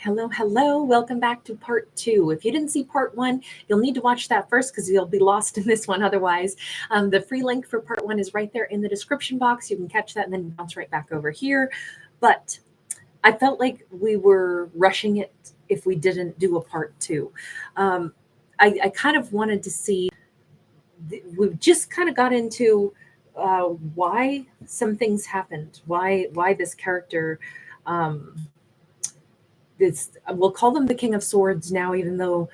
Hello, hello. Welcome back to part two. If you didn't see part one, you'll need to watch that first because you'll be lost in this one otherwise. The free link for part one is right there in the description box. You can catch that and then bounce right back over here. But I felt like we were rushing it if we didn't do a part two. I kind of wanted to see, we just kind of got into why some things happened, why this character. This we'll call them the King of Swords now, even though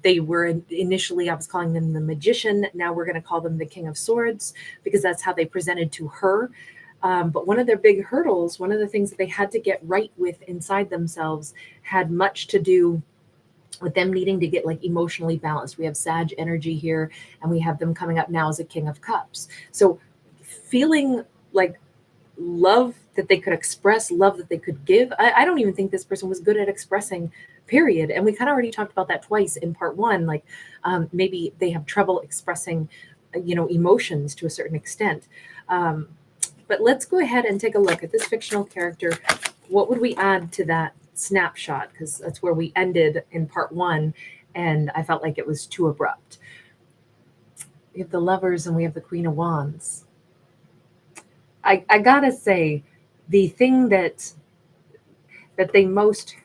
they were initially, I was calling them the Magician. Now we're going to call them the King of Swords because that's how they presented to her. But one of their big hurdles, one of the things that they had to get right with inside themselves, had much to do with them needing to get like emotionally balanced. We have Sag energy here, and we have them coming up now as a King of Cups. So feeling like love that they could express, love that they could give. I don't even think this person was good at expressing, period. And we kind of already talked about that twice in part one. Like maybe they have trouble expressing, emotions to a certain extent. But let's go ahead and take a look at this fictional character. What would we add to that snapshot? Because that's where we ended in part one, and I felt like it was too abrupt. We have the Lovers and we have the Queen of Wands. I gotta say, the thing that they most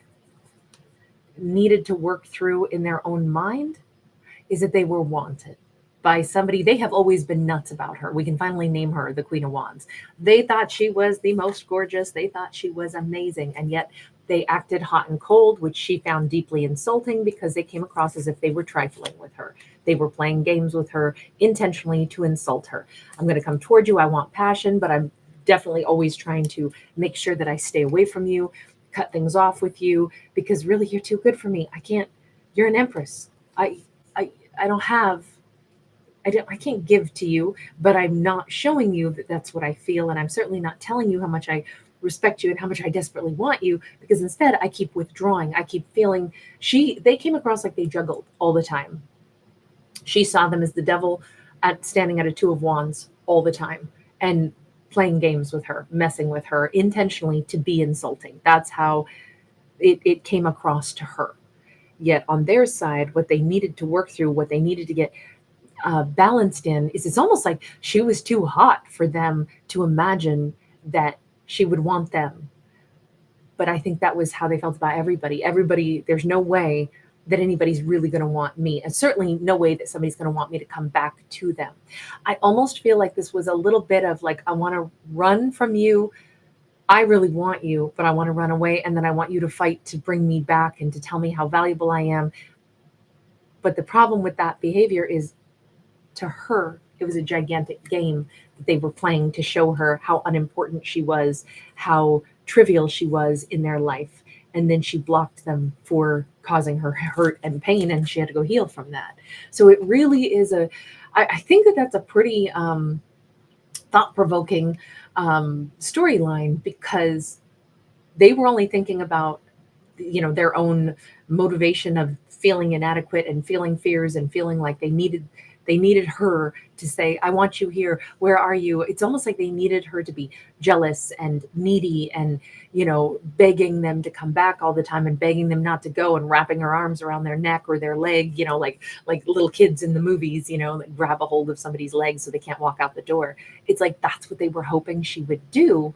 needed to work through in their own mind is that they were wanted by somebody. They have always been nuts about her. We can finally name her the Queen of Wands. They thought she was the most gorgeous. They thought she was amazing. And yet they acted hot and cold, which she found deeply insulting because they came across as if they were trifling with her. They were playing games with her intentionally to insult her. I'm going to come toward you. I want passion, but I'm definitely always trying to make sure that I stay away from you, cut things off with you, because really you're too good for me. I can't, you're an empress. I don't have, I can't give to you, but I'm not showing you that that's what I feel. And I'm certainly not telling you how much I respect you and how much I desperately want you, because instead I keep withdrawing. I keep feeling they came across like they juggled all the time. She saw them as the devil standing at a Two of Wands all the time and playing games with her, messing with her intentionally to be insulting. That's how it came across to her. Yet on their side, what they needed to work through, what they needed to get balanced in, is it's almost like she was too hot for them to imagine that she would want them. But I think that was how they felt about everybody. Everybody, there's no way that anybody's really going to want me, and certainly no way that somebody's going to want me to come back to them. I almost feel like this was a little bit of like, I want to run from you. I really want you, but I want to run away, and then I want you to fight to bring me back and to tell me how valuable I am. But the problem with that behavior is, to her, it was a gigantic game that they were playing to show her how unimportant she was, how trivial she was in their life. And then she blocked them for causing her hurt and pain, and she had to go heal from that. So it really is I think that that's a pretty thought-provoking storyline, because they were only thinking about their own motivation of feeling inadequate and feeling fears and feeling like they needed her to say, I want you here. Where are you? It's almost like they needed her to be jealous and needy and, begging them to come back all the time and begging them not to go and wrapping her arms around their neck or their leg, like little kids in the movies, like grab a hold of somebody's leg so they can't walk out the door. It's like that's what they were hoping she would do.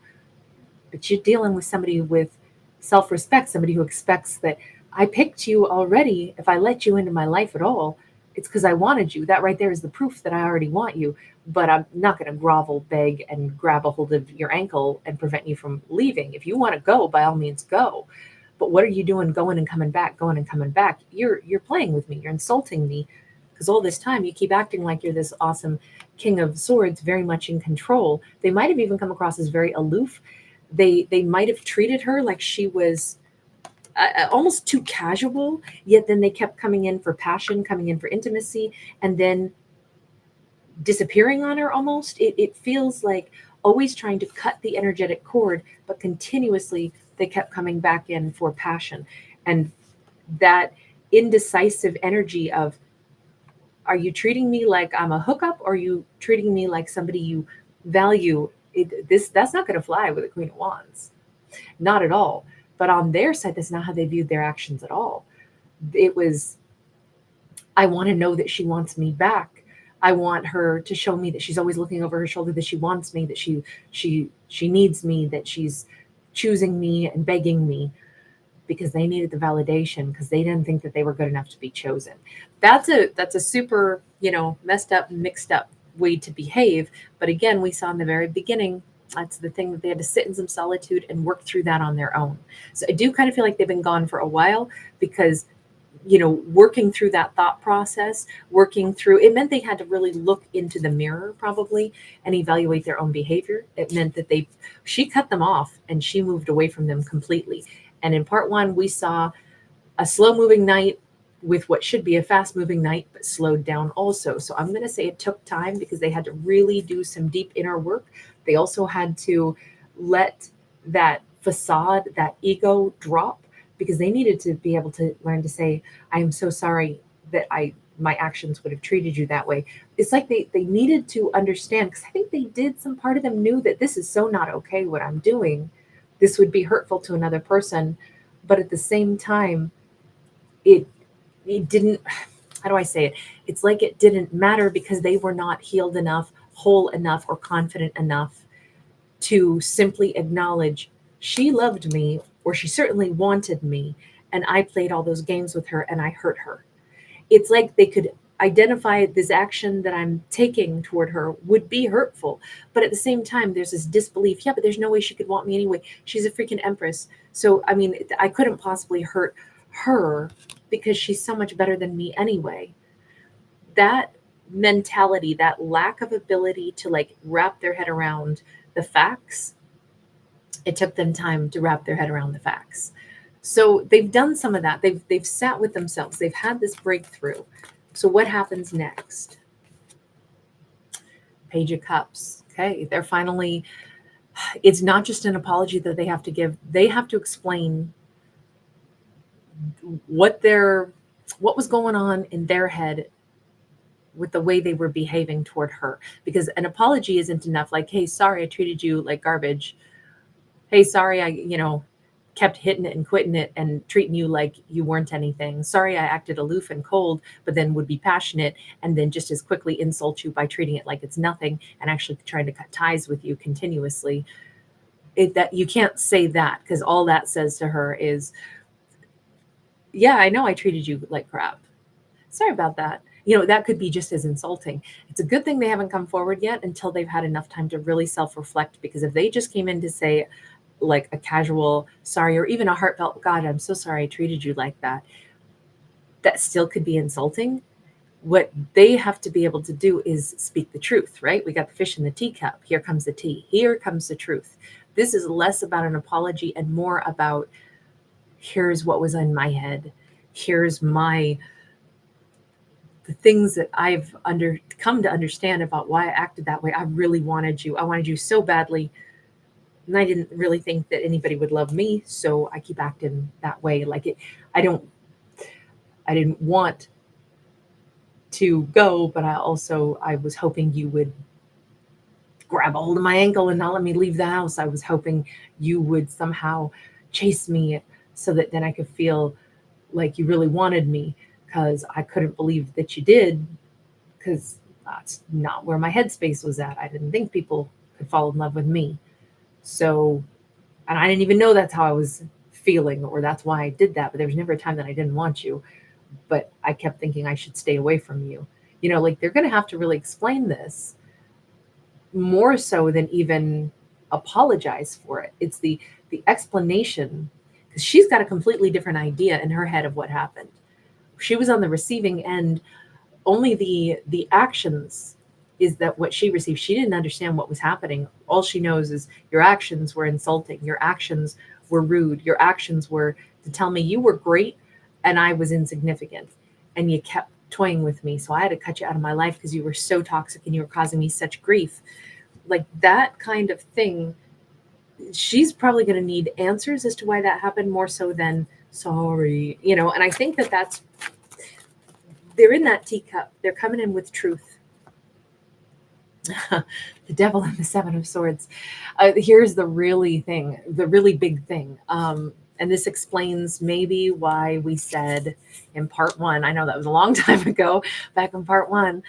But you're dealing with somebody with self-respect, somebody who expects that I picked you already. If I let you into my life at all, it's because I wanted you. That right there is the proof that I already want you, but I'm not going to grovel, beg, and grab a hold of your ankle and prevent you from leaving. If you want to go, by all means, go. But what are you doing going and coming back, going and coming back? You're playing with me. You're insulting me, because all this time you keep acting like you're this awesome King of Swords, very much in control. They might have even come across as very aloof. They might have treated her like she was almost too casual, yet then they kept coming in for passion, coming in for intimacy, and then disappearing on her almost. It feels like always trying to cut the energetic cord, but continuously they kept coming back in for passion. And that indecisive energy of, are you treating me like I'm a hookup, or are you treating me like somebody you value? That's not going to fly with the Queen of Wands. Not at all. But on their side, that's not how they viewed their actions at all. It was, I want to know that she wants me back. I want her to show me that she's always looking over her shoulder, that she wants me, that she needs me, that she's choosing me and begging me, because they needed the validation, because they didn't think that they were good enough to be chosen. That's a super, messed up, mixed up way to behave. But again, we saw in the very beginning, that's the thing, that they had to sit in some solitude and work through that on their own. So I do kind of feel like they've been gone for a while, because working through that thought process, working through it meant they had to really look into the mirror probably and evaluate their own behavior. It meant that she cut them off and she moved away from them completely. And in part one, we saw a slow moving night with what should be a fast moving night, but slowed down also. So I'm going to say it took time, because they had to really do some deep inner work. They also had to let that facade, that ego drop, because they needed to be able to learn to say, I am so sorry that my actions would have treated you that way. It's like they needed to understand, because I think they did, some part of them knew that this is so not okay what I'm doing. This would be hurtful to another person. But at the same time, it didn't, how do I say it? It's like it didn't matter, because they were not healed enough, whole enough, or confident enough to simply acknowledge she loved me, or she certainly wanted me, and I played all those games with her and I hurt her. It's like they could identify this action that I'm taking toward her would be hurtful. But at the same time, there's this disbelief. Yeah, but there's no way she could want me anyway. She's a freaking empress. So, I mean, I couldn't possibly hurt her, because she's so much better than me anyway. That mentality, that lack of ability to like wrap their head around the facts, it took them time to wrap their head around the facts. So they've done some of that. They've sat with themselves. They've had this breakthrough. So what happens next? Page of Cups. Okay, they're finally, it's not just an apology that they have to give. They have to explain what was going on in their head with the way they were behaving toward her. Because an apology isn't enough. Like, hey, sorry, I treated you like garbage. Hey, sorry, I kept hitting it and quitting it and treating you like you weren't anything. Sorry, I acted aloof and cold, but then would be passionate and then just as quickly insult you by treating it like it's nothing and actually trying to cut ties with you continuously. That you can't say that, because all that says to her is, yeah, I know I treated you like crap. Sorry about that. That could be just as insulting. It's a good thing they haven't come forward yet until they've had enough time to really self-reflect, because if they just came in to say like a casual sorry, or even a heartfelt, God, I'm so sorry I treated you like that, that still could be insulting. What they have to be able to do is speak the truth, right? We got the fish in the teacup. Here comes the tea. Here comes the truth. This is less about an apology and more about, here's what was in my head. Here's the things that I've come to understand about why I acted that way. I really wanted you. I wanted you so badly. And I didn't really think that anybody would love me. So I keep acting that way. I didn't want to go, but I was hoping you would grab a hold of my ankle and not let me leave the house. I was hoping you would somehow chase me so that then I could feel like you really wanted me, because I couldn't believe that you did, because that's not where my headspace was at. I didn't think people could fall in love with me. So, and I didn't even know that's how I was feeling, or that's why I did that. But there was never a time that I didn't want you. But I kept thinking I should stay away from you. They're going to have to really explain this more so than even apologize for it. It's the explanation, because she's got a completely different idea in her head of what happened. She was on the receiving end. Only the actions is that what she received. She didn't understand what was happening. All she knows is your actions were insulting. Your actions were rude. Your actions were to tell me you were great and I was insignificant. And you kept toying with me. So I had to cut you out of my life because you were so toxic and you were causing me such grief. Like that kind of thing. She's probably going to need answers as to why that happened, more so than sorry, and I think they're in that teacup. They're coming in with truth. The Devil and the Seven of Swords. Here's the really big thing. And this explains maybe why we said in part one, I know that was a long time ago, back in part one,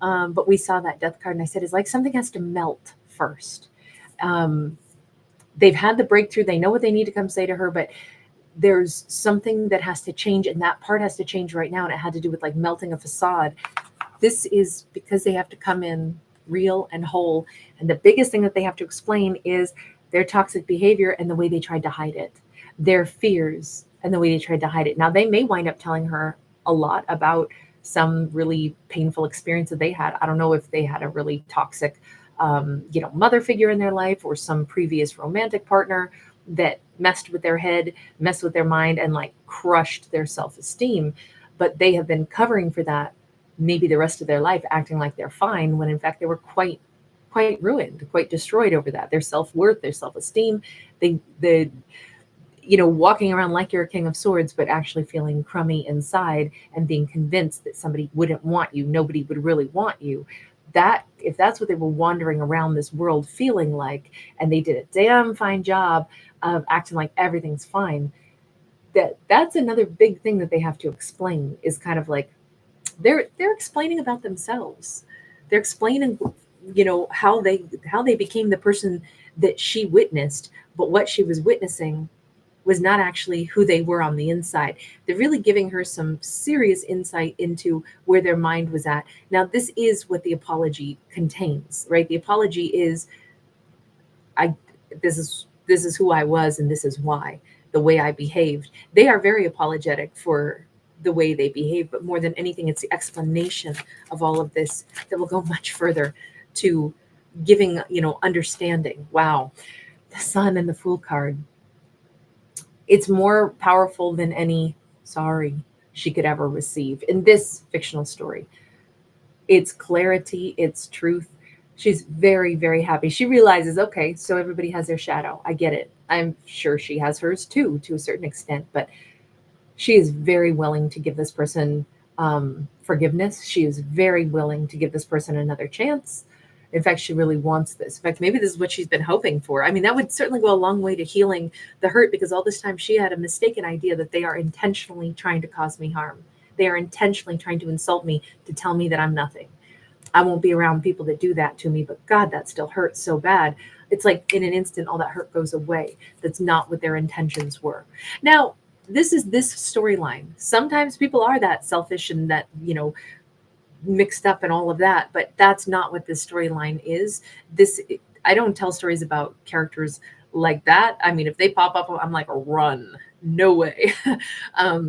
but we saw that death card and I said, it's like something has to melt first. They've had the breakthrough. They know what they need to come say to her, but there's something that has to change, and that part has to change right now. And it had to do with like melting a facade. This is because they have to come in real and whole. And the biggest thing that they have to explain is their toxic behavior and the way they tried to hide it, their fears and the way they tried to hide it. Now, they may wind up telling her a lot about some really painful experience that they had. I don't know if they had a really toxic, mother figure in their life, or some previous romantic partner that messed with their head, messed with their mind, and like crushed their self-esteem. But they have been covering for that maybe the rest of their life, acting like they're fine, when in fact they were quite ruined, quite destroyed over that. Their self-worth, their self-esteem, walking around like you're a king of swords, but actually feeling crummy inside and being convinced that somebody wouldn't want you, nobody would really want you. That, if that's what they were wandering around this world feeling like, and they did a damn fine job of acting like everything's fine, that's another big thing that they have to explain, is kind of like they're explaining about themselves. They're explaining, how they became the person that she witnessed, but what she was witnessing was not actually who they were on the inside. They're really giving her some serious insight into where their mind was at. Now, this is what the apology contains, right? The apology is, this is who I was, and this is why, the way I behaved. They are very apologetic for the way they behave, but more than anything, it's the explanation of all of this that will go much further to giving, understanding. Wow. The Sun and the Fool card. It's more powerful than any sorry she could ever receive in this fictional story. It's clarity, it's truth. She's very, very happy. She realizes, okay, so everybody has their shadow. I get it. I'm sure she has hers too, to a certain extent, but she is very willing to give this person forgiveness. She is very willing to give this person another chance. In fact, she really wants this. In fact, maybe this is what she's been hoping for. I mean, that would certainly go a long way to healing the hurt, because all this time she had a mistaken idea that they are intentionally trying to cause me harm. They are intentionally trying to insult me, to tell me that I'm nothing. I won't be around people that do that to me, but God, that still hurts so bad. It's like in an instant, all that hurt goes away. That's not what their intentions were. Now, this is this storyline. Sometimes people are that selfish and that, mixed up and all of that, but that's not what this storyline is. I don't tell stories about characters like that. I mean, if they pop up, I'm like, run, no way.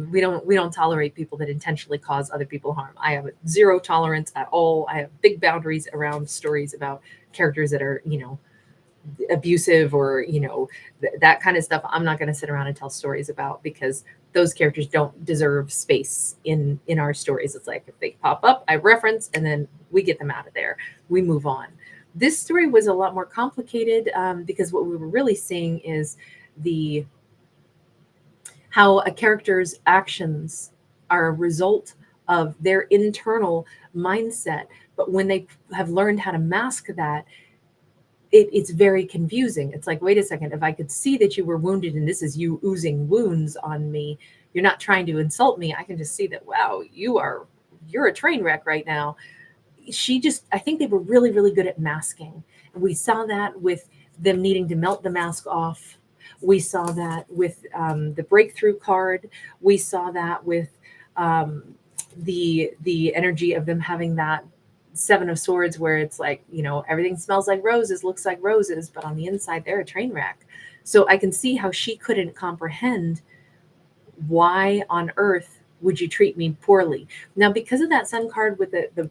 We don't tolerate people that intentionally cause other people harm. I have zero tolerance at all. I have big boundaries around stories about characters that are, abusive or, that kind of stuff. I'm not going to sit around and tell stories about, because those characters don't deserve space in our stories. It's like, if they pop up, I reference, and then we get them out of there. We move on. This story was a lot more complicated, because what we were really seeing is how a character's actions are a result of their internal mindset. But when they have learned how to mask that, it's very confusing. It's like, wait a second, if I could see that you were wounded and this is you oozing wounds on me, you're not trying to insult me. I can just see that, wow, you're a train wreck right now. I think they were really, really good at masking. And we saw that with them needing to melt the mask off. We saw that with the breakthrough card. We saw that with the energy of them having that Seven of Swords, where it's like, everything smells like roses, looks like roses, but on the inside, they're a train wreck. So I can see how she couldn't comprehend, why on earth would you treat me poorly? Now, because of that Sun card with the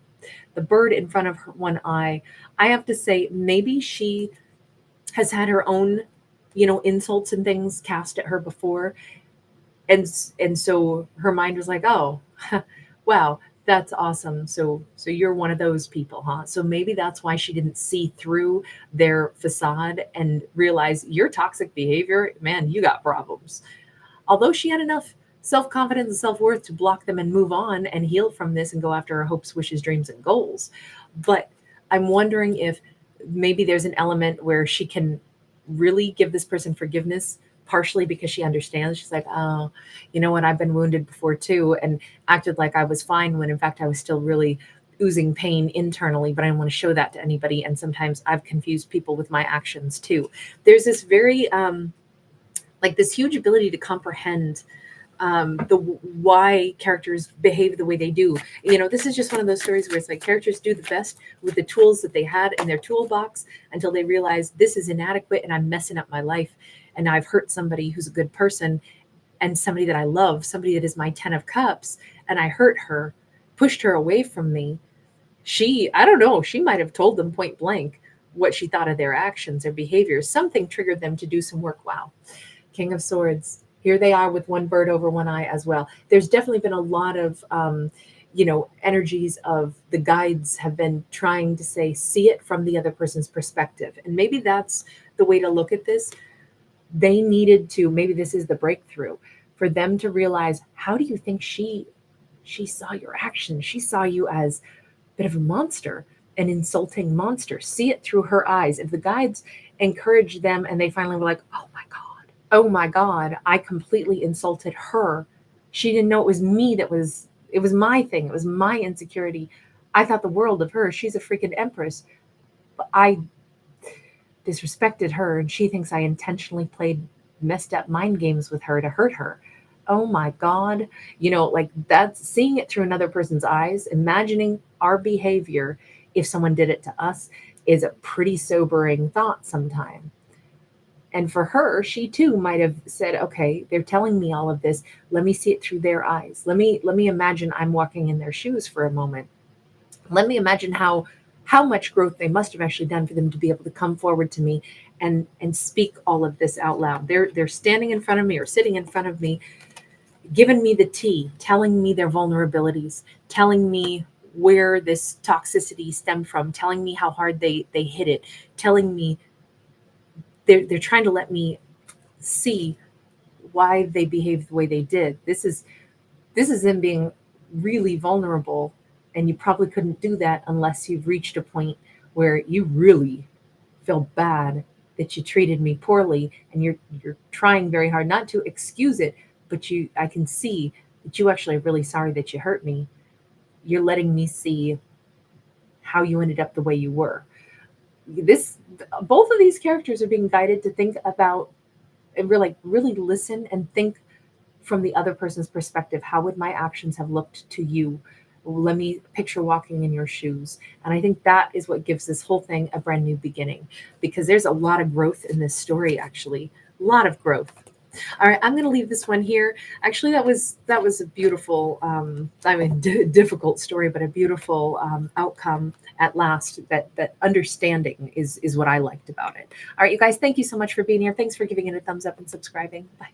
bird in front of her one eye, I have to say, maybe she has had her own, insults and things cast at her before. And so her mind was like, oh, wow, that's awesome. So you're one of those people, huh? So maybe that's why she didn't see through their facade and realize your toxic behavior, man, you got problems. Although she had enough self-confidence and self-worth to block them and move on and heal from this and go after her hopes, wishes, dreams, and goals. But I'm wondering if maybe there's an element where she can really give this person forgiveness partially because she understands. She's like, oh, you know what? I've been wounded before too, and acted like I was fine when in fact I was still really oozing pain internally, but I don't want to show that to anybody. And sometimes I've confused people with my actions too. There's this very, like this huge ability to comprehend the why characters behave the way they do. You know, this is just one of those stories where it's like characters do the best with the tools that they had in their toolbox until they realize this is inadequate and I'm messing up my life. And I've hurt somebody who's a good person and somebody that I love, somebody that is my 10 of cups, and I hurt her, pushed her away from me. I don't know, she might have told them point blank what she thought of their actions, their behaviors. Something triggered them to do some work. Wow. King of Swords. Here they are with one bird over one eye as well. There's definitely been a lot of, energies of the guides have been trying to say, see it from the other person's perspective. And maybe that's the way to look at this. They needed to, maybe this is the breakthrough for them to realize, how do you think she saw your actions? She saw you as a bit of a monster, an insulting monster. See it through her eyes. If the guides encouraged them and they finally were like, oh my God, I completely insulted her. She didn't know it was me it was my thing. It was my insecurity. I thought the world of her. She's a freaking empress. But I disrespected her and she thinks I intentionally played messed up mind games with her to hurt her. Oh my God. Like that's seeing it through another person's eyes, imagining our behavior if someone did it to us is a pretty sobering thought sometimes. And for her, she too might have said, okay, they're telling me all of this. Let me see it through their eyes. Let me imagine I'm walking in their shoes for a moment. Let me imagine how much growth they must have actually done for them to be able to come forward to me and speak all of this out loud. They're standing in front of me or sitting in front of me, giving me the tea, telling me their vulnerabilities, telling me where this toxicity stemmed from, telling me how hard they hit it, telling me they're trying to let me see why they behaved the way they did. This is them being really vulnerable, and you probably couldn't do that unless you've reached a point where you really feel bad that you treated me poorly, and you're trying very hard not to excuse it, but I can see that you actually are really sorry that you hurt me. You're letting me see how you ended up the way you were. Both of these characters are being guided to think about and really listen and think from the other person's perspective. How would my actions have looked to you? Let me picture walking in your shoes. And I think that is what gives this whole thing a brand new beginning, because there's a lot of growth in this story, actually. A lot of growth. All right, I'm going to leave this one here. Actually, that was a beautiful, difficult story, but a beautiful outcome at last. That understanding is what I liked about it. All right, you guys, thank you so much for being here. Thanks for giving it a thumbs up and subscribing. Bye.